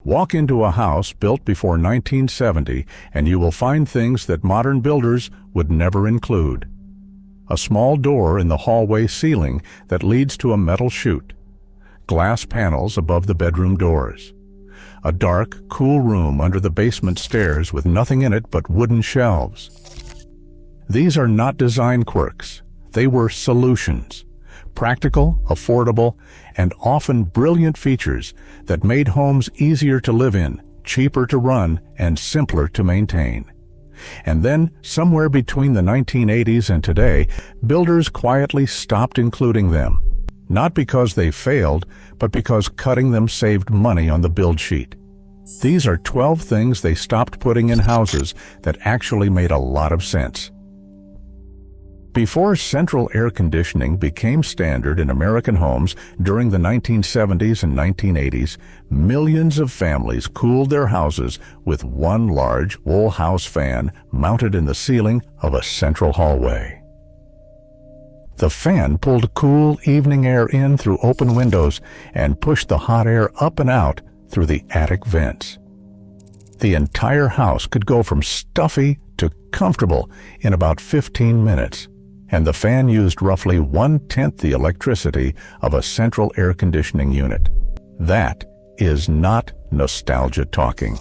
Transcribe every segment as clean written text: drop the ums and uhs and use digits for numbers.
Walk into a house built before 1970 and you will find things that modern builders would never include. A small door in the hallway ceiling that leads to a metal chute. Glass panels above the bedroom doors. A dark, cool room under the basement stairs with nothing in it but wooden shelves. These are not design quirks. They were solutions. Practical, affordable, and often brilliant features that made homes easier to live in, cheaper to run, and simpler to maintain. And then, somewhere between the 1980s and today, builders quietly stopped including them. Not because they failed, but because cutting them saved money on the build sheet. These are 12 things they stopped putting in houses that actually made a lot of sense. Before central air conditioning became standard in American homes during the 1970s and 1980s, millions of families cooled their houses with one large wool house fan mounted in the ceiling of a central hallway. The fan pulled cool evening air in through open windows and pushed the hot air up and out through the attic vents. The entire house could go from stuffy to comfortable in about 15 minutes. And the fan used roughly 1/10 the electricity of a central air conditioning unit. That is not nostalgia talking.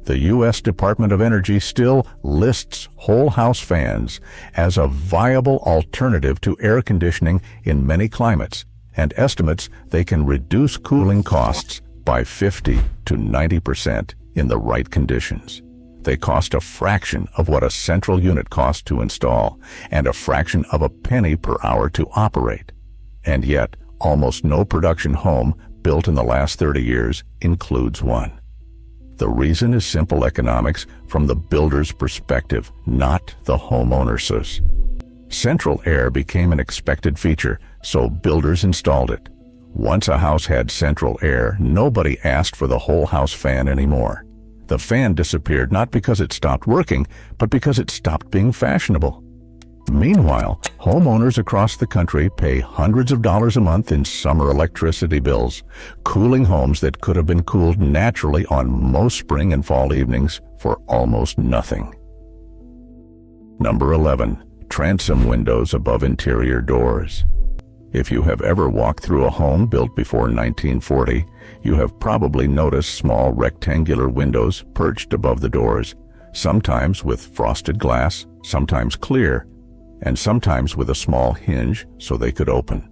The U.S. Department of Energy still lists whole house fans as a viable alternative to air conditioning in many climates, and estimates they can reduce cooling costs by 50 to 90% in the right conditions. They cost a fraction of what a central unit costs to install, and a fraction of a penny per hour to operate. And yet, almost no production home built in the last 30 years includes one. The reason is simple economics from the builder's perspective, not the homeowner's. Central air became an expected feature, so builders installed it. Once a house had central air, nobody asked for the whole house fan anymore. The fan disappeared not because it stopped working, but because it stopped being fashionable. Meanwhile, homeowners across the country pay hundreds of dollars a month in summer electricity bills, cooling homes that could have been cooled naturally on most spring and fall evenings for almost nothing. Number 11. Transom windows above interior doors. If you have ever walked through a home built before 1940, you have probably noticed small rectangular windows perched above the doors, sometimes with frosted glass, sometimes clear, and sometimes with a small hinge so they could open.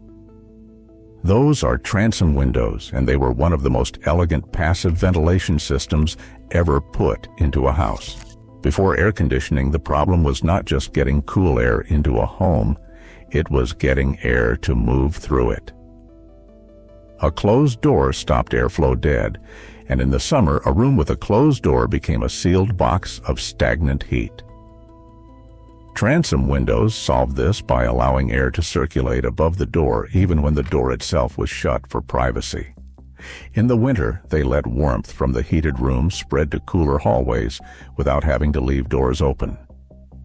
Those are transom windows, and they were one of the most elegant passive ventilation systems ever put into a house. Before air conditioning, the problem was not just getting cool air into a home, it was getting air to move through it. A closed door stopped airflow dead, and in the summer, a room with a closed door became a sealed box of stagnant heat. Transom windows solved this by allowing air to circulate above the door even when the door itself was shut for privacy. In the winter, they let warmth from the heated rooms spread to cooler hallways without having to leave doors open.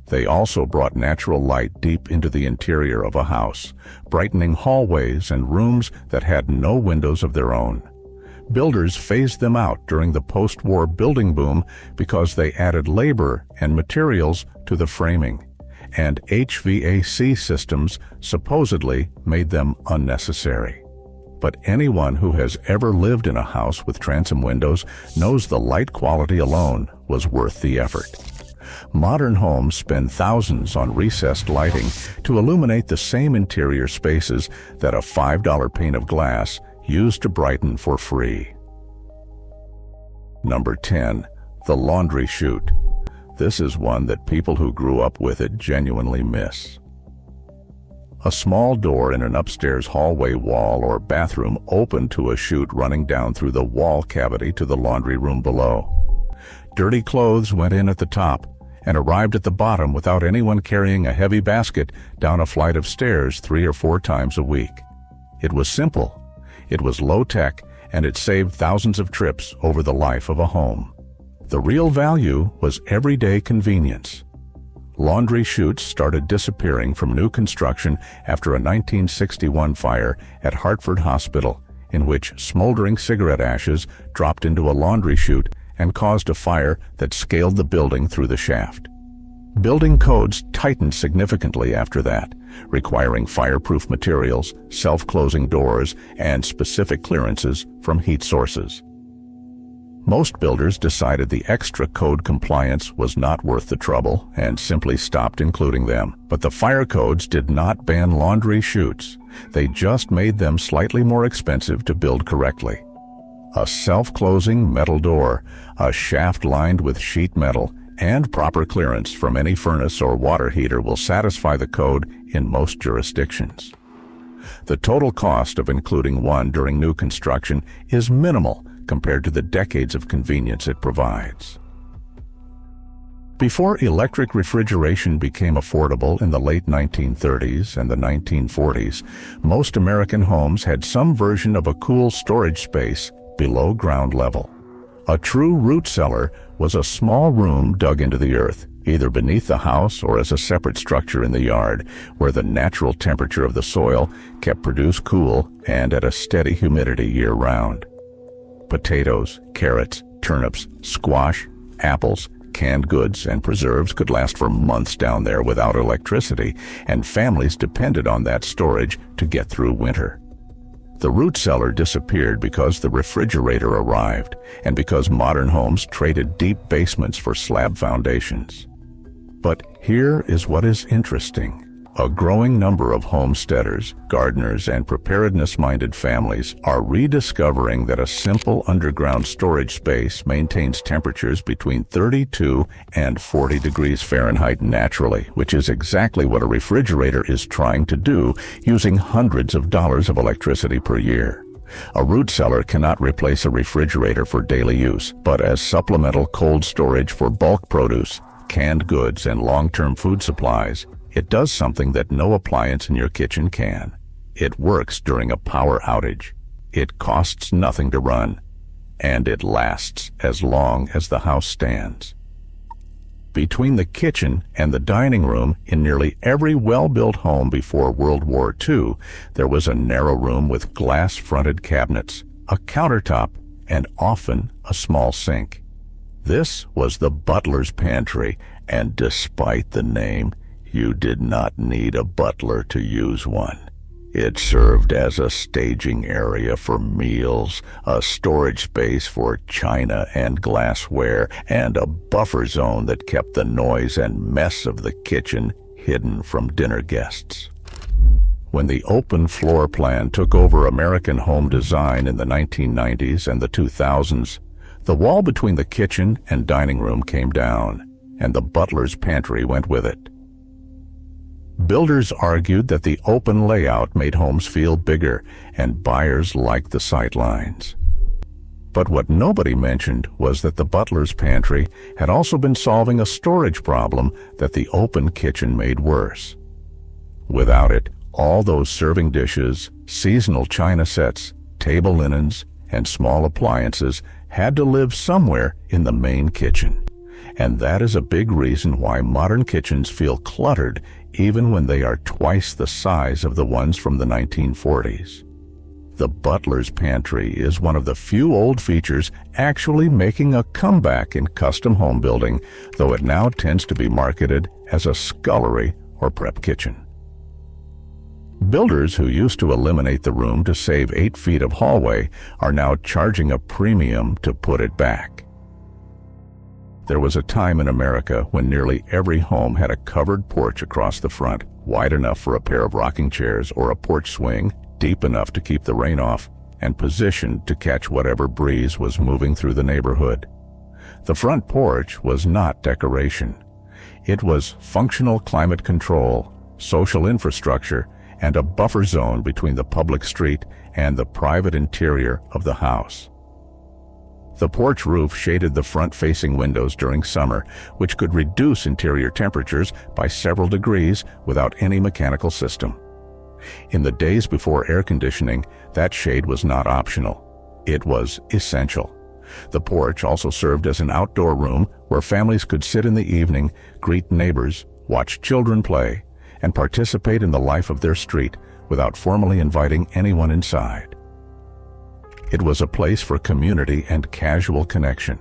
They also brought natural light deep into the interior of a house, brightening hallways and rooms that had no windows of their own. Builders phased them out during the post-war building boom because they added labor and materials to the framing, and HVAC systems supposedly made them unnecessary. But anyone who has ever lived in a house with transom windows knows the light quality alone was worth the effort. Modern homes spend thousands on recessed lighting to illuminate the same interior spaces that a $5 pane of glass used to brighten for free. Number 10. The laundry chute. This is one that people who grew up with it genuinely miss. A small door in an upstairs hallway wall or bathroom opened to a chute running down through the wall cavity to the laundry room below. Dirty clothes went in at the top and arrived at the bottom without anyone carrying a heavy basket down a flight of stairs 3 or 4 times a week. It was simple, it was low-tech, and it saved thousands of trips over the life of a home. The real value was everyday convenience. Laundry chutes started disappearing from new construction after a 1961 fire at Hartford Hospital in which smoldering cigarette ashes dropped into a laundry chute and caused a fire that scaled the building through the shaft. Building codes tightened significantly after that, requiring fireproof materials, self-closing doors, and specific clearances from heat sources. Most builders decided the extra code compliance was not worth the trouble and simply stopped including them. But the fire codes did not ban laundry chutes. They just made them slightly more expensive to build correctly. A self-closing metal door, a shaft lined with sheet metal, and proper clearance from any furnace or water heater will satisfy the code in most jurisdictions. The total cost of including one during new construction is minimal compared to the decades of convenience it provides. Before electric refrigeration became affordable in the late 1930s and the 1940s, most American homes had some version of a cool storage space below ground level. A true root cellar was a small room dug into the earth, either beneath the house or as a separate structure in the yard, where the natural temperature of the soil kept produce cool and at a steady humidity year-round. Potatoes, carrots, turnips, squash, apples, canned goods, and preserves could last for months down there without electricity, and families depended on that storage to get through winter. The root cellar disappeared because the refrigerator arrived, and because modern homes traded deep basements for slab foundations. But here is what is interesting. A growing number of homesteaders, gardeners, and preparedness-minded families are rediscovering that a simple underground storage space maintains temperatures between 32 and 40 degrees Fahrenheit naturally, which is exactly what a refrigerator is trying to do, using hundreds of dollars of electricity per year. A root cellar cannot replace a refrigerator for daily use, but as supplemental cold storage for bulk produce, canned goods, and long-term food supplies, it does something that no appliance in your kitchen can. It works during a power outage. It costs nothing to run, and it lasts as long as the house stands. Between the kitchen and the dining room in nearly every well-built home before World War II, there was a narrow room with glass-fronted cabinets, a countertop, and often a small sink. This was the butler's pantry, and despite the name, you did not need a butler to use one. It served as a staging area for meals, a storage space for china and glassware, and a buffer zone that kept the noise and mess of the kitchen hidden from dinner guests. When the open floor plan took over American home design in the 1990s and the 2000s, the wall between the kitchen and dining room came down, and the butler's pantry went with it. Builders argued that the open layout made homes feel bigger, and buyers liked the sight lines. But what nobody mentioned was that the butler's pantry had also been solving a storage problem that the open kitchen made worse. Without it, all those serving dishes, seasonal china sets, table linens, and small appliances had to live somewhere in the main kitchen. And that is a big reason why modern kitchens feel cluttered even when they are twice the size of the ones from the 1940s. The butler's pantry is one of the few old features actually making a comeback in custom home building, though it now tends to be marketed as a scullery or prep kitchen. Builders who used to eliminate the room to save 8 feet of hallway are now charging a premium to put it back. There was a time in America when nearly every home had a covered porch across the front, wide enough for a pair of rocking chairs or a porch swing, deep enough to keep the rain off, and positioned to catch whatever breeze was moving through the neighborhood. The front porch was not decoration. It was functional climate control, social infrastructure, and a buffer zone between the public street and the private interior of the house. The porch roof shaded the front-facing windows during summer, which could reduce interior temperatures by several degrees without any mechanical system. In the days before air conditioning, that shade was not optional. It was essential. The porch also served as an outdoor room where families could sit in the evening, greet neighbors, watch children play, and participate in the life of their street without formally inviting anyone inside. It was a place for community and casual connection.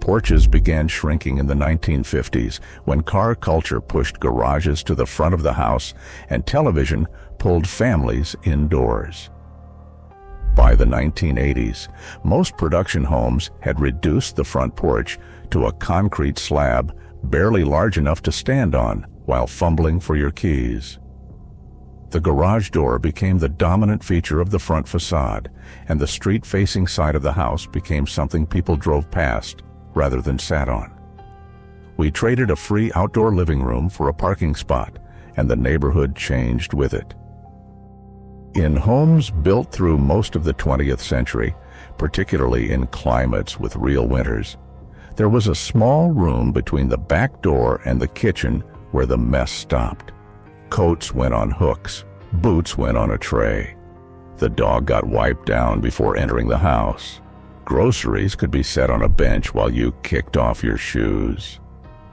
Porches began shrinking in the 1950s when car culture pushed garages to the front of the house and television pulled families indoors. By the 1980s, most production homes had reduced the front porch to a concrete slab barely large enough to stand on while fumbling for your keys. The garage door became the dominant feature of the front facade, and the street-facing side of the house became something people drove past rather than sat on. We traded a free outdoor living room for a parking spot, and the neighborhood changed with it. In homes built through most of the 20th century, particularly in climates with real winters, there was a small room between the back door and the kitchen where the mess stopped. Coats went on hooks, boots went on a tray. The dog got wiped down before entering the house. Groceries could be set on a bench while you kicked off your shoes.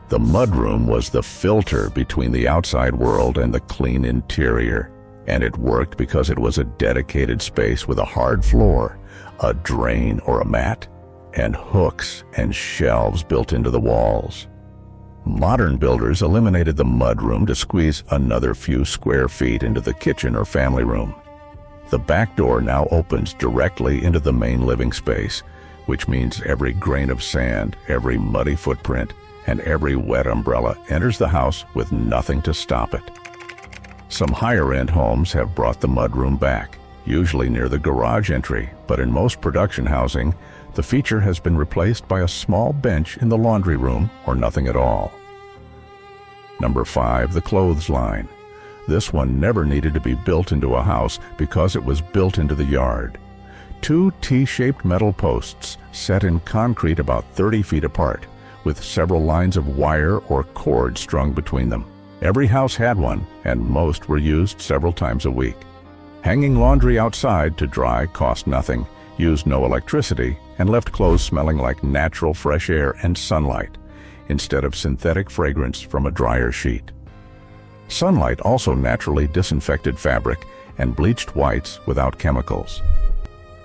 The mudroom was the filter between the outside world and the clean interior, and it worked because it was a dedicated space with a hard floor, a drain or a mat, and hooks and shelves built into the walls. Modern builders eliminated the mudroom to squeeze another few square feet into the kitchen or family room. The back door now opens directly into the main living space, which means every grain of sand, every muddy footprint, and every wet umbrella enters the house with nothing to stop it. Some higher-end homes have brought the mudroom back, usually near the garage entry, but in most production housing, the feature has been replaced by a small bench in the laundry room or nothing at all. Number 5, the clothesline. This one never needed to be built into a house because it was built into the yard. 2 T-shaped metal posts set in concrete about 30 feet apart, with several lines of wire or cord strung between them. Every house had one, and most were used several times a week. Hanging laundry outside to dry cost nothing, used no electricity, and left clothes smelling like natural fresh air and sunlight, instead of synthetic fragrance from a dryer sheet. Sunlight also naturally disinfected fabric and bleached whites without chemicals.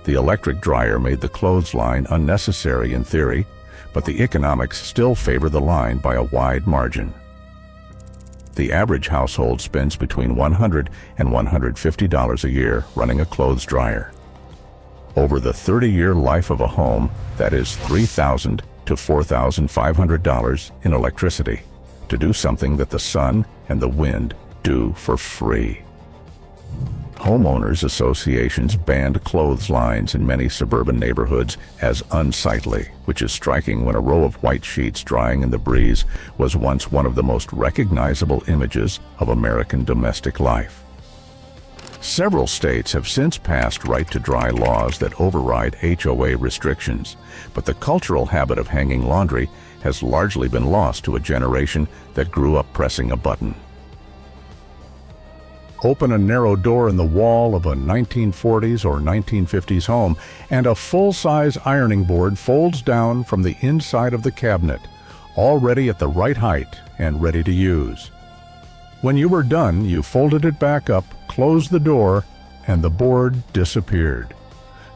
The electric dryer made the clothesline unnecessary in theory, but the economics still favor the line by a wide margin. The average household spends between $100 and $150 a year running a clothes dryer. Over the 30-year life of a home, that is $3,000 to $4,500 in electricity, to do something that the sun and the wind do for free. Homeowners associations banned clotheslines in many suburban neighborhoods as unsightly, which is striking when a row of white sheets drying in the breeze was once one of the most recognizable images of American domestic life. Several states have since passed right-to-dry laws that override HOA restrictions, but the cultural habit of hanging laundry has largely been lost to a generation that grew up pressing a button. Open a narrow door in the wall of a 1940s or 1950s home, and a full-size ironing board folds down from the inside of the cabinet, already at the right height and ready to use. When you were done, you folded it back up, closed the door, and the board disappeared.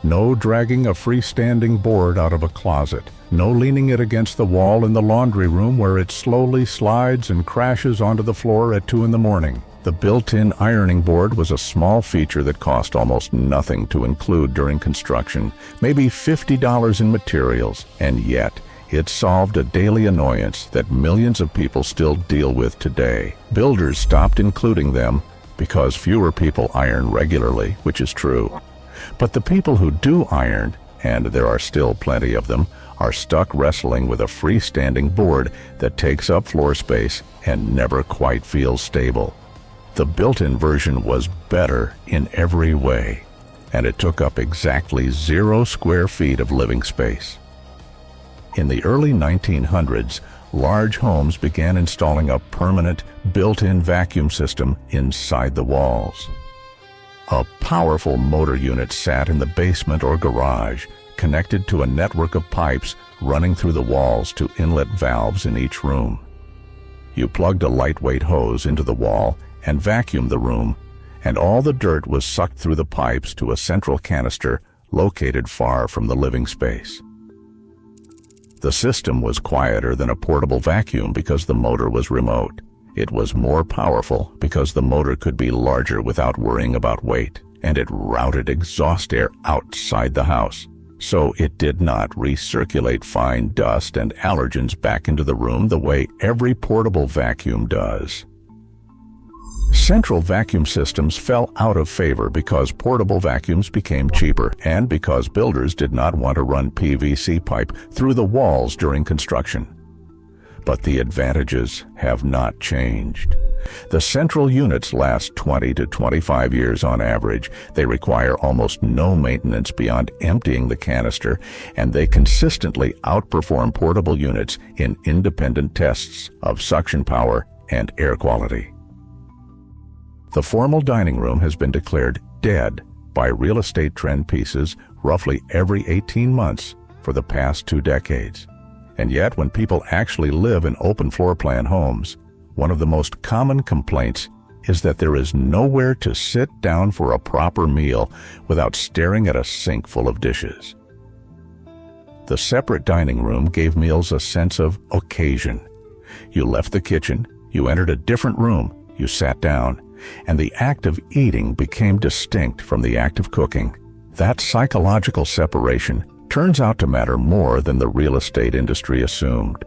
No dragging a freestanding board out of a closet. No leaning it against the wall in the laundry room where it slowly slides and crashes onto the floor at 2 in the morning. The built-in ironing board was a small feature that cost almost nothing to include during construction, maybe $50 in materials, and yet it solved a daily annoyance that millions of people still deal with today. Builders stopped including them because fewer people iron regularly, which is true. But the people who do iron, and there are still plenty of them, are stuck wrestling with a freestanding board that takes up floor space and never quite feels stable. The built-in version was better in every way, and it took up exactly 0 square feet of living space. In the early 1900s, large homes began installing a permanent, built-in vacuum system inside the walls. A powerful motor unit sat in the basement or garage, connected to a network of pipes running through the walls to inlet valves in each room. You plugged a lightweight hose into the wall and vacuumed the room, and all the dirt was sucked through the pipes to a central canister located far from the living space. The system was quieter than a portable vacuum because the motor was remote. It was more powerful because the motor could be larger without worrying about weight, and it routed exhaust air outside the house, so it did not recirculate fine dust and allergens back into the room the way every portable vacuum does. Central vacuum systems fell out of favor because portable vacuums became cheaper and because builders did not want to run PVC pipe through the walls during construction. But the advantages have not changed. The central units last 20 to 25 years on average. They require almost no maintenance beyond emptying the canister, and they consistently outperform portable units in independent tests of suction power and air quality. The formal dining room has been declared dead by Real Estate Trend Pieces roughly every 18 months for the past 2 decades. And yet, when people actually live in open floor plan homes, one of the most common complaints is that there is nowhere to sit down for a proper meal without staring at a sink full of dishes. The separate dining room gave meals a sense of occasion. You left the kitchen, you entered a different room, you sat down, and the act of eating became distinct from the act of cooking. That psychological separation turns out to matter more than the real estate industry assumed.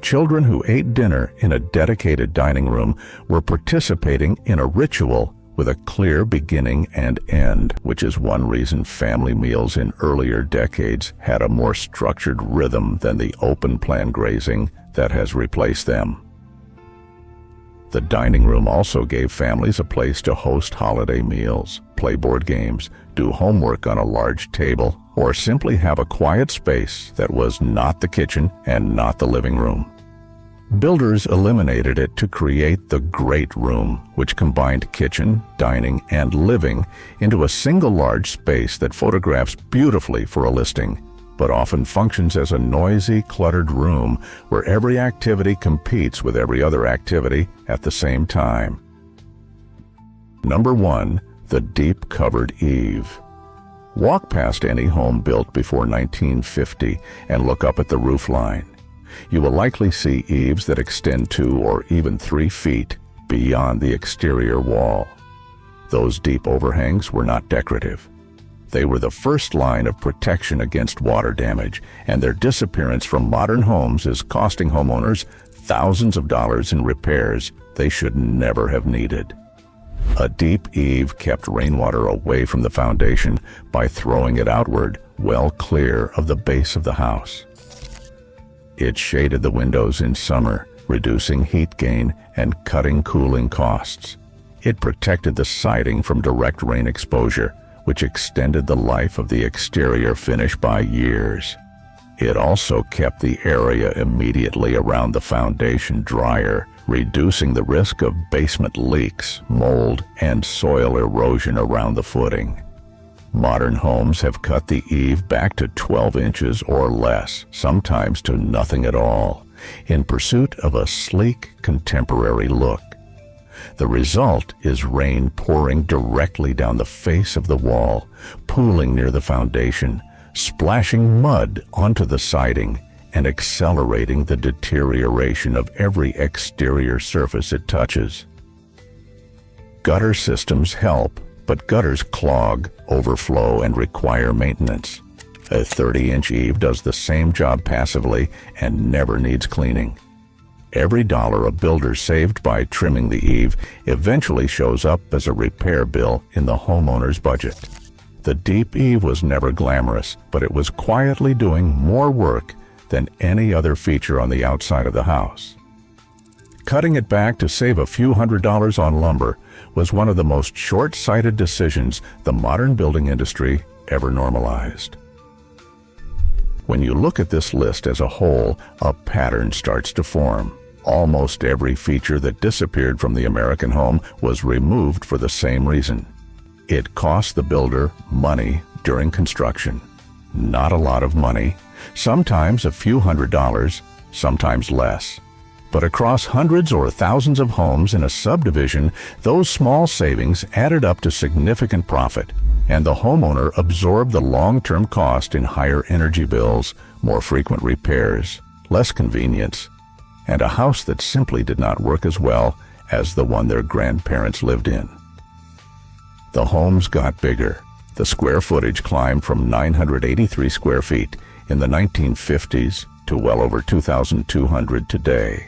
Children who ate dinner in a dedicated dining room were participating in a ritual with a clear beginning and end, which is one reason family meals in earlier decades had a more structured rhythm than the open plan grazing that has replaced them. The dining room also gave families a place to host holiday meals, play board games, do homework on a large table, or simply have a quiet space that was not the kitchen and not the living room. Builders eliminated it to create the great room, which combined kitchen, dining, and living into a single large space that photographs beautifully for a listing, but often functions as a noisy, cluttered room where every activity competes with every other activity at the same time. Number 1, the deep covered eave. Walk past any home built before 1950 and look up at the roof line. You will likely see eaves that extend 2 or even 3 feet beyond the exterior wall. Those deep overhangs were not decorative. They were the first line of protection against water damage, and their disappearance from modern homes is costing homeowners thousands of dollars in repairs they should never have needed. A deep eave kept rainwater away from the foundation by throwing it outward, well clear of the base of the house. It shaded the windows in summer, reducing heat gain and cutting cooling costs. It protected the siding from direct rain exposure, which extended the life of the exterior finish by years. It also kept the area immediately around the foundation drier, reducing the risk of basement leaks, mold, and soil erosion around the footing. Modern homes have cut the eave back to 12 inches or less, sometimes to nothing at all, in pursuit of a sleek, contemporary look. The result is rain pouring directly down the face of the wall, pooling near the foundation, splashing mud onto the siding, and accelerating the deterioration of every exterior surface it touches. Gutter systems help, but gutters clog, overflow, and require maintenance. A 30-inch eave does the same job passively and never needs cleaning. Every dollar a builder saved by trimming the eave eventually shows up as a repair bill in the homeowner's budget. The deep eave was never glamorous, but it was quietly doing more work than any other feature on the outside of the house. Cutting it back to save a few $100s on lumber was one of the most short-sighted decisions the modern building industry ever normalized. When you look at this list as a whole, a pattern starts to form. Almost every feature that disappeared from the American home was removed for the same reason. It cost the builder money during construction. Not a lot of money, sometimes a few $100s, sometimes less. But across hundreds or thousands of homes in a subdivision, those small savings added up to significant profit, and the homeowner absorbed the long-term cost in higher energy bills, more frequent repairs, less convenience, and a house that simply did not work as well as the one their grandparents lived in. The homes got bigger. The square footage climbed from 983 square feet in the 1950s to well over 2,200 today.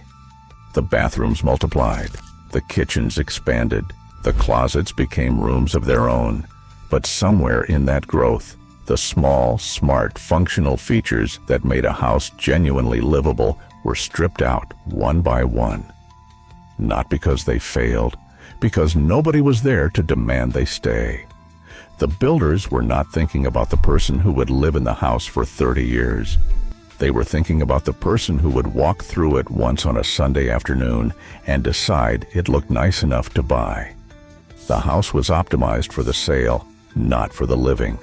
The bathrooms multiplied, the kitchens expanded, the closets became rooms of their own. But somewhere in that growth, the small, smart, functional features that made a house genuinely livable were stripped out one by one. Not because they failed, because nobody was there to demand they stay. The builders were not thinking about the person who would live in the house for 30 years. They were thinking about the person who would walk through it once on a Sunday afternoon and decide it looked nice enough to buy. The house was optimized for the sale, not for the living.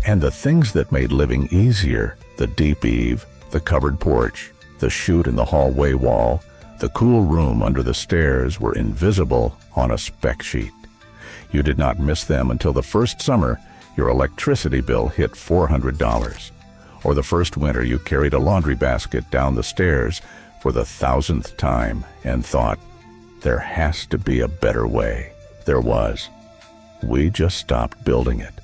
And the things that made living easier, the deep eave, the covered porch, the chute in the hallway wall, the cool room under the stairs, were invisible on a spec sheet. You did not miss them until the first summer your electricity bill hit $400, or the first winter you carried a laundry basket down the stairs for the 1,000th time and thought, there has to be a better way. There was. We just stopped building it.